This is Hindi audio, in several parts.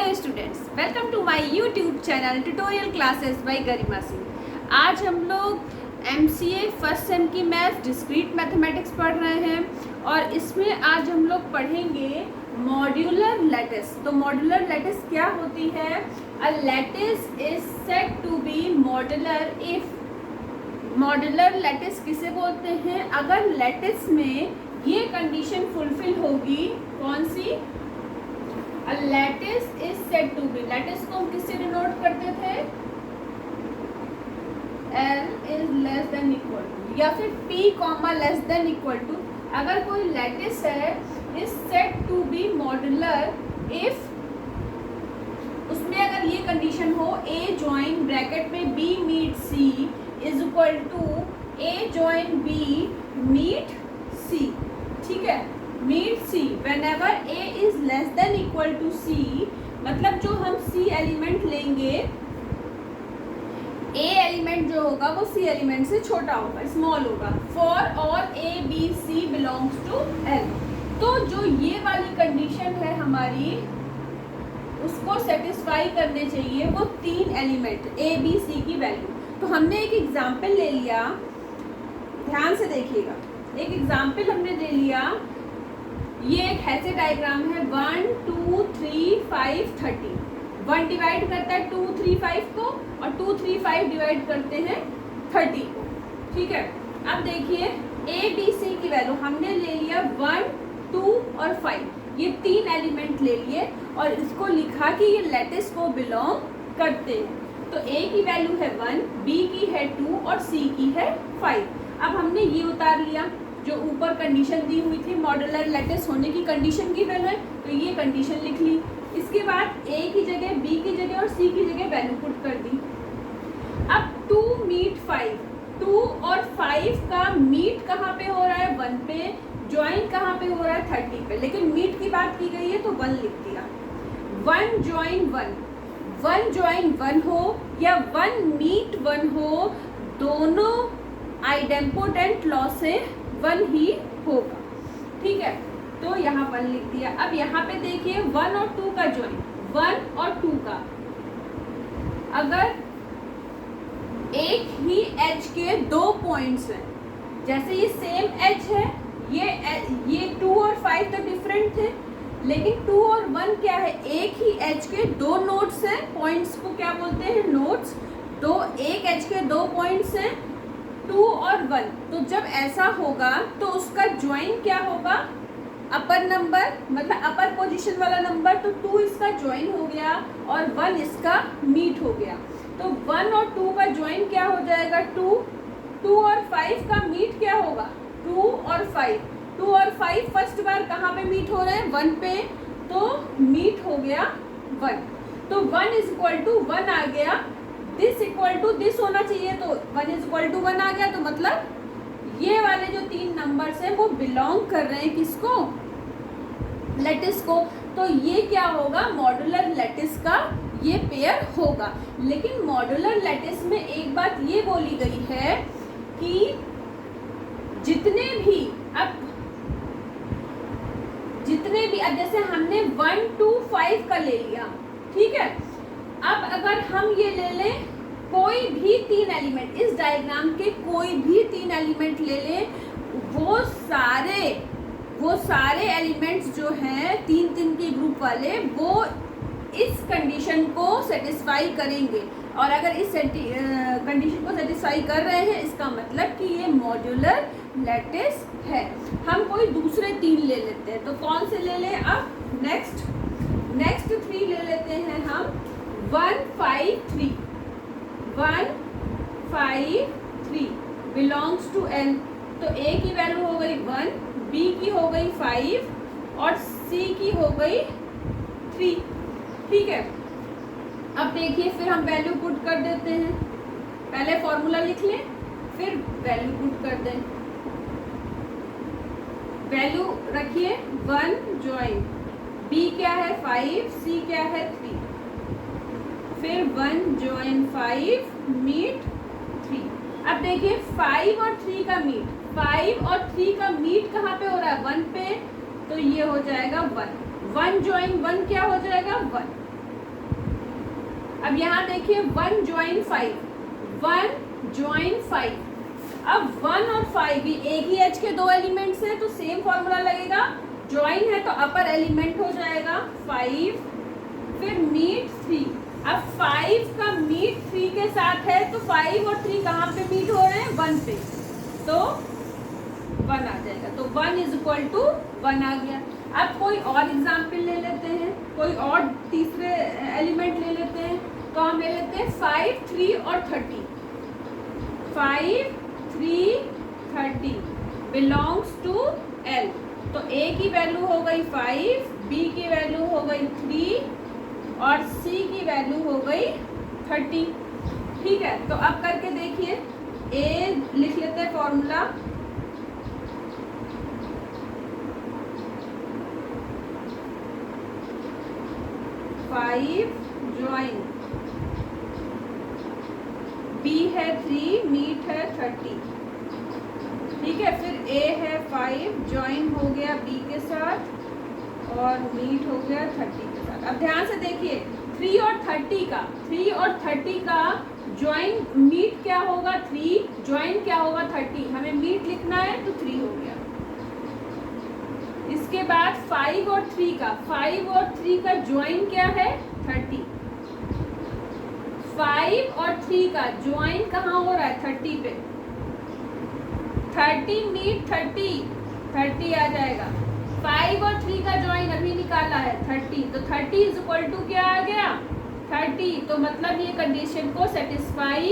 Hello students, welcome to my YouTube channel tutorial classes by Garima Singh. आज हम लोग एमसीए फर्स्ट सेम की मैथ डिस्क्रीट मैथमेटिक्स पढ़ रहे हैं और इसमें आज हम लोग पढ़ेंगे मॉड्यूलर लैटिस। तो मॉड्यूलर लैटिस क्या होती है? A lattice is said to be modular if. Modular lattice किसे बोलते हैं? अगर लैटिस में ये कंडीशन फुलफिल होगी, कौन सी? A lattice is said to be, lattice को हम किससे डिनोट करते थे? L is less than equal to या फिर P comma less than equal to। अगर कोई लैटिस है is said to be modular if उसमें अगर ये कंडीशन हो A join ब्रैकेट में B meet C is equal to A join B meet C। ठीक है, meet C whenever A is less than equal to C, मतलब जो हम C एलिमेंट लेंगे, A एलिमेंट जो होगा वो C एलिमेंट से छोटा होगा, स्मॉल होगा। फॉर और A B C belongs to L। तो जो ये वाली कंडीशन है हमारी, उसको सेटिस्फाई करने चाहिए वो तीन एलिमेंट A B C की वैल्यू। तो हमने एक एग्जाम्पल ले लिया, ध्यान से देखिएगा। एक एग्जाम्पल हमने ले लिया, ये एक ऐसे डायग्राम है 1 2 3 5 30। 1 डिवाइड करता है 2 3 5 को और 2 3 5 डिवाइड करते हैं 30 को। ठीक है, अब देखिए A B C की वैल्यू हमने ले लिया 1 2 और 5, ये तीन एलिमेंट ले लिए और इसको लिखा कि ये लैटिस को बिलोंग करते हैं। तो A की वैल्यू है 1, B की है 2 और C की है 5। अब हमने ये उतार लिया, जो ऊपर कंडीशन दी हुई थी मॉड्यूलर लैटिस होने की कंडीशन की वैल्यू है, तो ये कंडीशन लिख ली। इसके बाद A की जगह B की जगह और C की जगह वैल्यू पुट कर दी। अब 2 मीट 5, 2 और 5 का मीट कहाँ पे हो रहा है? 1 पे। ज्वाइन कहाँ पे हो रहा है? 30 पे। लेकिन मीट की बात की गई है तो 1 लिख दिया। 1 ज्वाइन 1, 1 ज्वाइन 1 हो या 1 मीट 1 हो, दोनों आइडेम्पोटेंट लॉ से 1 ही होगा। ठीक है, तो यहाँ 1 लिख दिया। अब यहाँ पे देखिए 1 और 2 का ज्वाइन, 1 और 2 का, अगर एक ही एच के दो पॉइंट्स हैं, जैसे ये सेम एच है, ये 2 और 5 तो डिफरेंट थे, लेकिन 2 और 1 क्या है? एक ही एच के दो नोड्स हैं। पॉइंट्स को क्या बोलते हैं? नोड्स। तो एक एच के दो पॉइंट्स हैं 2 और 1। तो जब ऐसा होगा तो उसका ज्वाइन क्या होगा? अपर नंबर, मतलब अपर पोजीशन वाला नंबर। तो 2 इसका ज्वाइन हो गया और 1 इसका मीट हो गया। तो 1 और 2 का ज्वाइन क्या हो जाएगा? 2। 2 और 5 का मीट क्या होगा? 2 और 5। 2 और 5 फर्स्ट बार कहाँ पे मीट हो रहे हैं? 1 पे। तो मीट हो गया 1। तो 1 इज इक्वल टू 1 आ गया, दिस इक्वल टू दिस होना चाहिए, तो 1 इज इक्वल टू 1 आ गया। तो मतलब ये वाले जो तीन नंबर्स हैं वो बिलोंग कर रहे हैं किसको? लैटिस को। तो ये क्या होगा? मॉड्यूलर लैटिस का ये पेयर होगा। लेकिन मॉड्यूलर लैटिस में एक बात ये बोली गई है कि जितने भी अब जैसे हमने 1 2 5 का ले लिया, ठीक है। अब अगर हम ये ले लें कोई भी तीन एलिमेंट, इस डायग्राम के कोई भी तीन एलिमेंट ले लें, वो सारे एलिमेंट्स जो हैं तीन तीन के ग्रुप वाले, वो इस कंडीशन को सेटिस्फाई करेंगे। और अगर इस कंडीशन को सेटिस्फाई कर रहे हैं, इसका मतलब कि ये मॉड्यूलर लैटिस है। हम कोई दूसरे तीन ले लेते हैं, तो कौन से ले लें? अब नेक्स्ट 3 ले लेते हैं हम। 1 5 3, 1 5 3 बिलोंग्स टू L। तो A की वैल्यू हो गई 1, B की हो गई 5 और C की हो गई 3। ठीक है, अब देखिए फिर हम वैल्यू पुट कर देते हैं। पहले फॉर्मूला लिख लें, फिर वैल्यू पुट कर दें। वैल्यू रखिए 1 ज्वाइन, B क्या है? 5, C क्या है? 3, फिर 1 ज्वाइन 5 मीट 3। अब देखिए 5 और 3 का मीट, 5 और 3 का मीट कहाँ पे हो रहा है? 1 पे। तो ये हो जाएगा 1 ज्वाइन 1 क्या हो जाएगा? 1। अब यहाँ देखिए 1 ज्वाइन 5, 1 ज्वाइन 5। अब 1 और 5 भी एक ही एच के दो एलिमेंट्स है तो सेम फॉर्मूला लगेगा। ज्वाइन है तो अपर एलिमेंट हो जाएगा 5, फिर मीट 3। अब 5 का मीट 3 के साथ है तो 5 और 3 कहाँ पे मीट हो रहे हैं? 1 पे, तो 1 आ जाएगा। तो 1 इज इक्वल टू 1 आ गया। अब कोई और एग्जाम्पल ले लेते हैं, कोई और तीसरे एलिमेंट ले लेते हैं। तो हम ले लेते हैं 5, 3 और 30। 5, 3, 30 बिलोंग्स टू L। तो A की वैल्यू हो गई 5, B की वैल्यू हो गई 3 और C की वैल्यू हो गई 30। ठीक है, तो अब करके देखिए। A लिख लेते हैं फॉर्मूला, 5 ज्वाइन, B है 3, मीट है 30। ठीक है, फिर A है 5 ज्वाइन हो गया B के साथ और मीट हो गया 30 के साथ। अब ध्यान से देखिए 3 और 30 का ज्वाइन मीट क्या होगा? 3, ज्वाइन क्या होगा? 30। हमें मीट लिखना है तो 3 हो गया। इसके बाद 5 और 3 का ज्वाइन क्या है? 30। 5 और 3 का ज्वाइन कहाँ हो रहा है? 30 पे। 30 मीट 30 आ जाएगा। 5 और 3 का ज्वाइन अभी निकाला है 30, तो 30 इज इक्वल टू क्या आ गया? 30। तो मतलब ये कंडीशन को सेटिस्फाई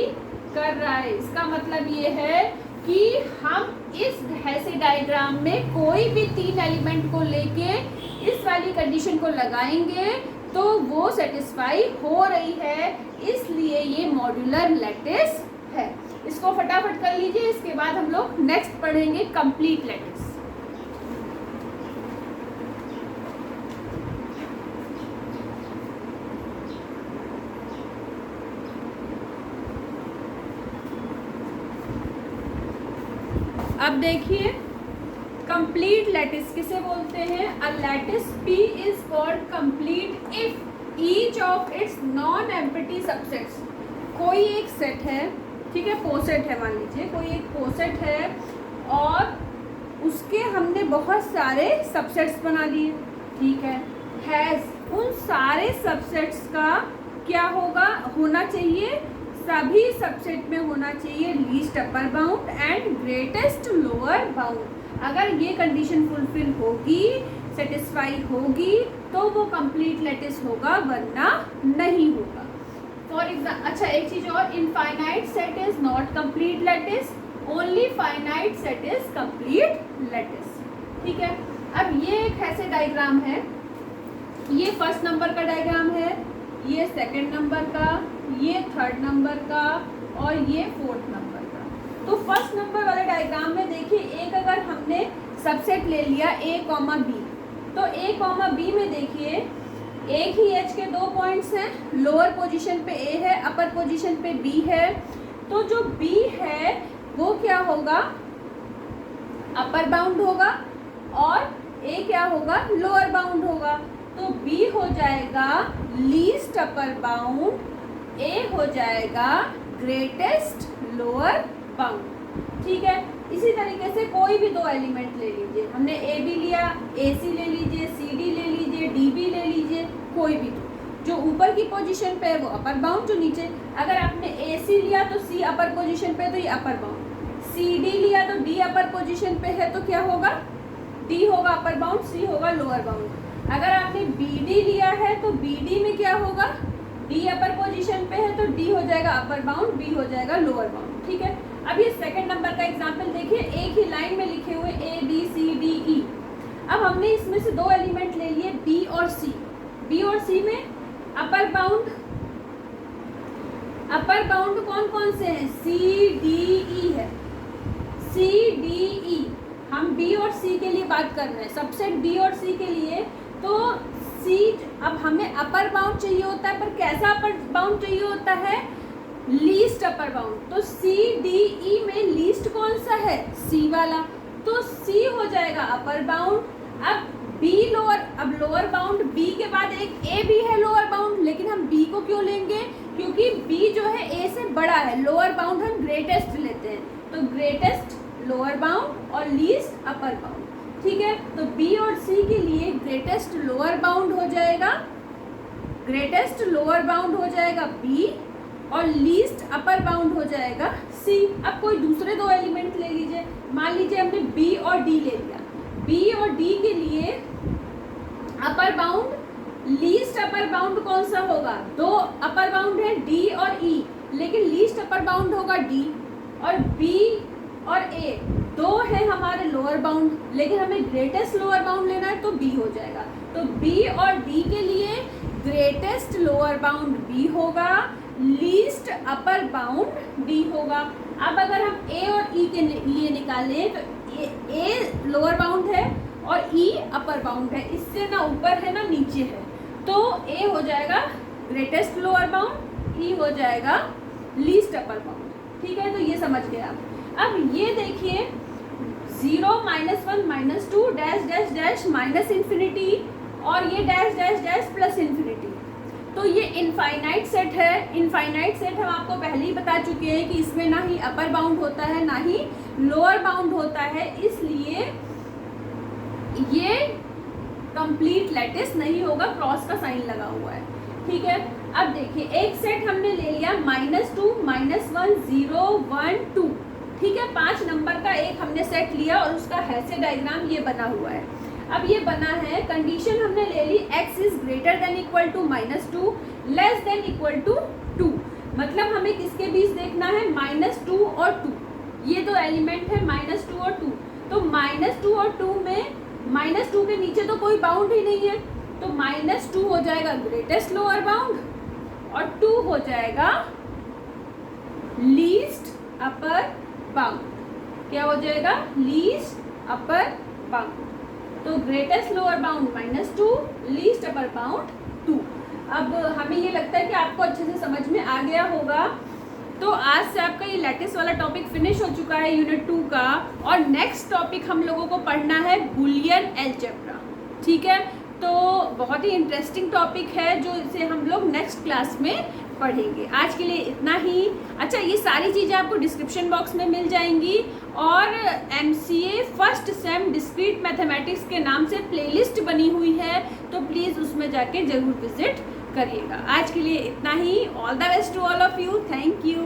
कर रहा है। इसका मतलब ये है कि हम इस ऐसे डायग्राम में कोई भी 3 एलिमेंट को लेके इस वाली कंडीशन को लगाएंगे तो वो सेटिस्फाई हो रही है, इसलिए ये मॉड्यूलर लैटिस है। इसको फटाफट कर लीजिए, इसके बाद हम लोग नेक्स्ट पढ़ेंगे कंप्लीट लैटिस। अब देखिए कंप्लीट लैटिस किसे बोलते हैं? अ lattice P is called complete if each of its non empty subsets. कोई एक सेट है, ठीक है, पोसेट है, मान लीजिए कोई एक पोसेट है और उसके हमने बहुत सारे सबसेट्स बना लिए, ठीक है। हैज उन सारे सबसेट्स का क्या होगा? होना चाहिए, सभी सबसेट में होना चाहिए least upper bound and greatest lower bound. अगर ये कंडीशन फुलफिल होगी, सेटिस्फाई होगी, तो वो कंप्लीट लैटिस होगा, वरना नहीं होगा। फॉर एग्जाम्पल, अच्छा एक चीज और, infinite set is not complete lattice, only finite set is complete lattice. ठीक है, अब ये एक ऐसे डायग्राम है, ये फर्स्ट नंबर का डायग्राम है, ये सेकंड नंबर का, ये थर्ड नंबर का और ये फोर्थ नंबर का। तो फर्स्ट नंबर वाले डायग्राम में देखिए, एक अगर हमने सबसेट ले लिया A, B, तो A, B में देखिए एक ही H के 2 पॉइंट्स हैं, लोअर पोजीशन पे A है, अपर पोजीशन पे B है। तो जो B है वो क्या होगा? अपर बाउंड होगा और A क्या होगा? लोअर बाउंड होगा। तो B हो जाएगा लीस्ट अपर बाउंड, A हो जाएगा ग्रेटेस्ट लोअर बाउंड। ठीक है, इसी तरीके से कोई भी 2 एलिमेंट ले लीजिए, हमने A भी लिया, AC ले लीजिए, CD ले लीजिए, DB ले लीजिए, कोई भी जो ऊपर की पोजीशन पे है वो अपर बाउंड, जो नीचे, अगर आपने AC लिया तो C अपर पोजीशन पे, तो ये अपर बाउंड। CD लिया तो D अपर पोजीशन पे है, तो क्या होगा? D होगा अपर बाउंड, C होगा लोअर बाउंड। अगर आपने BD लिया है तो BD में क्या होगा? D अपर पोजीशन पे है तो D हो जाएगा अपर बाउंड, B हो जाएगा लोअर बाउंड। ठीक है, अब ये सेकंड नंबर का एग्जांपल देखिए, एक ही लाइन में लिखे हुए A B C D E। अब हमने इसमें से 2 एलिमेंट ले लिए B और C। B और C में अपर बाउंड कौन कौन से हैं? C D E है, C D E। हम B और C के लिए बात कर रहे हैं, सबसेट B और C के लिए। तो C, अब हमें अपर बाउंड चाहिए होता है, पर कैसा अपर बाउंड चाहिए होता है? Least upper bound. तो C D E में लीस्ट कौन सा है? C वाला, तो C हो जाएगा अपर बाउंड। अब बी लोअर, अब लोअर बाउंड बी के बाद एक ए भी है लोअर बाउंड, लेकिन हम बी को क्यों लेंगे, क्योंकि बी जो है ए से बड़ा है, लोअर बाउंड हम ग्रेटेस्ट लेते हैं, तो ग्रेटेस्ट लोअर बाउंड और लीस्ट अपर बाउंड। ठीक है, तो बी और सी के लिए ग्रेटेस्ट लोअर बाउंड हो जाएगा, ग्रेटेस्ट लोअर बाउंड हो जाएगा बी और लीस्ट अपर बाउंड हो जाएगा सी। अब कोई दूसरे दो एलिमेंट ले लीजिए, मान लीजिए हमने बी और डी ले लिया, बी और डी के लिए upper bound, least upper bound कौन सा होगा, दो अपर बाउंड है डी और ई, लेकिन लीस्ट अपर बाउंड होगा डी, और बी और ए दो है हमारे लोअर बाउंड, लेकिन हमें ग्रेटेस्ट लोअर बाउंड लेना है तो बी हो जाएगा। तो बी और डी के लिए ग्रेटेस्ट लोअर बाउंड बी होगा, लीस्ट अपर बाउंड डी होगा। अब अगर हम ए और ई के लिए निकालें तो ए लोअर बाउंड है और ई अपर बाउंड है, इससे ना ऊपर है ना नीचे है, तो ए हो जाएगा ग्रेटेस्ट लोअर बाउंड, ई हो जाएगा लीस्ट अपर बाउंड। ठीक है, तो ये समझ गए आप। अब ये देखिए 0 -1 -2 dash dash dash minus infinity और ये dash dash dash plus infinity, तो ये इनफाइनाइट सेट है। इनफाइनाइट सेट हम आपको पहले ही बता चुके हैं कि इसमें ना ही अपर बाउंड होता है ना ही लोअर बाउंड होता है, इसलिए ये कंप्लीट लैटिस नहीं होगा, क्रॉस का साइन लगा हुआ है। ठीक है, अब देखिए एक सेट हमने ले लिया -2 -1 0 1 2। ठीक है, 5 नंबर का एक हमने सेट लिया और उसका हैसे डायग्राम ये बना हुआ है। अब ये बना है, कंडीशन हमने ले ली x is greater than equal to -2 less than equal to 2, मतलब हमें किसके बीच देखना है, -2 और 2, ये दो एलिमेंट है -2 और 2, तो -2 और 2 में -2 के नीचे तो कोई बाउंड ही नहीं है, तो -2 हो जाएगा ग्रेटेस्ट लोअर बाउंड और 2 हो जाएगा लीस्ट अपर बाउंड। क्या हो जाएगा, लीस्ट अपर बाउंड, तो greatest lower bound -2, least upper bound 2। अब हमें ये लगता है कि आपको अच्छे से समझ में आ गया होगा। तो आज से आपका ये लैटिस वाला टॉपिक फिनिश हो चुका है यूनिट 2 का, और नेक्स्ट टॉपिक हम लोगों को पढ़ना है बुलियन अलजेब्रा। ठीक है, तो बहुत ही इंटरेस्टिंग टॉपिक है जो इसे हम लोग नेक्स्ट क्लास में पढ़ेंगे। आज के लिए इतना ही। अच्छा, ये सारी चीज़ें आपको डिस्क्रिप्शन बॉक्स में मिल जाएंगी, और MCA first sem discrete mathematics के नाम से प्लेलिस्ट बनी हुई है, तो प्लीज़ उसमें जाके ज़रूर विजिट करिएगा। आज के लिए इतना ही। All the best to all of you. Thank you.